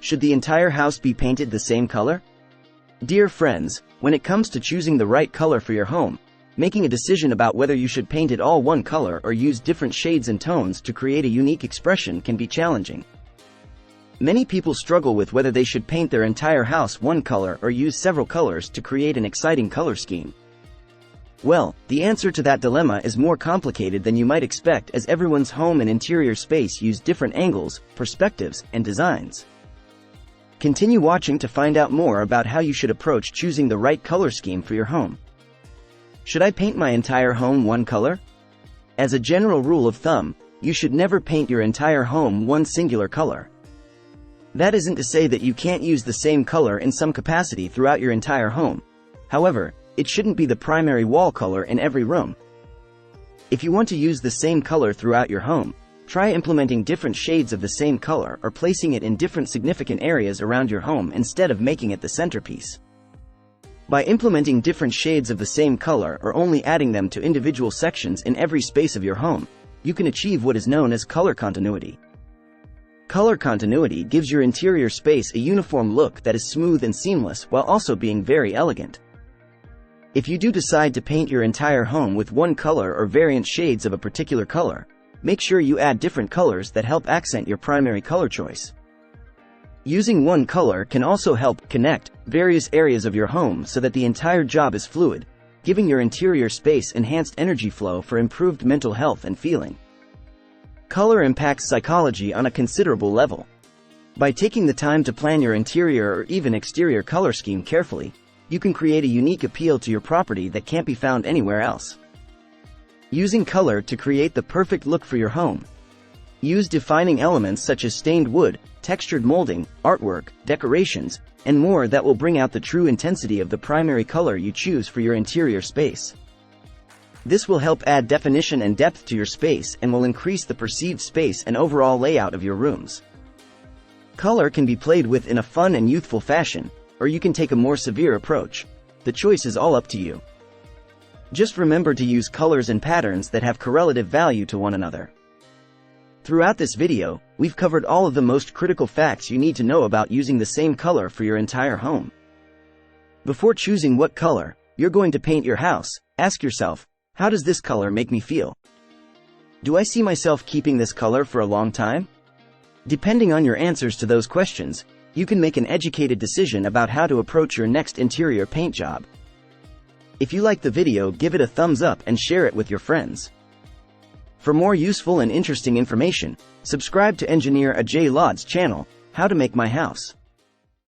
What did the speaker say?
Should the entire house be painted the same color? Dear friends, when it comes to choosing the right color for your home, making a decision about whether you should paint it all one color or use different shades and tones to create a unique expression can be challenging. Many people struggle with whether they should paint their entire house one color or use several colors to create an exciting color scheme. Well, the answer to that dilemma is more complicated than you might expect, as everyone's home and interior space use different angles, perspectives, and designs. Continue watching to find out more about how you should approach choosing the right color scheme for your home. Should I paint my entire home one color? As a general rule of thumb, you should never paint your entire home one singular color. That isn't to say that you can't use the same color in some capacity throughout your entire home. However, it shouldn't be the primary wall color in every room. If you want to use the same color throughout your home, try implementing different shades of the same color or placing it in different significant areas around your home instead of making it the centerpiece. By implementing different shades of the same color or only adding them to individual sections in every space of your home, you can achieve what is known as color continuity. Color continuity gives your interior space a uniform look that is smooth and seamless while also being very elegant. If you do decide to paint your entire home with one color or variant shades of a particular color, make sure you add different colors that help accent your primary color choice. Using one color can also help connect various areas of your home so that the entire job is fluid, giving your interior space enhanced energy flow for improved mental health and feeling. Color impacts psychology on a considerable level. By taking the time to plan your interior or even exterior color scheme carefully, you can create a unique appeal to your property that can't be found anywhere else. Using color to create the perfect look for your home. Use defining elements such as stained wood, textured molding, artwork, decorations, and more that will bring out the true intensity of the primary color you choose for your interior space. This will help add definition and depth to your space and will increase the perceived space and overall layout of your rooms. Color can be played with in a fun and youthful fashion, or you can take a more severe approach. The choice is all up to you. Just remember to use colors and patterns that have correlative value to one another. Throughout this video, we've covered all of the most critical facts you need to know about using the same color for your entire home. Before choosing what color you're going to paint your house, ask yourself, how does this color make me feel? Do I see myself keeping this color for a long time? Depending on your answers to those questions, you can make an educated decision about how to approach your next interior paint job. If you liked the video, give it a thumbs up and share it with your friends. For more useful and interesting information, subscribe to Engineer Ajay Lod's channel, How to Make My House.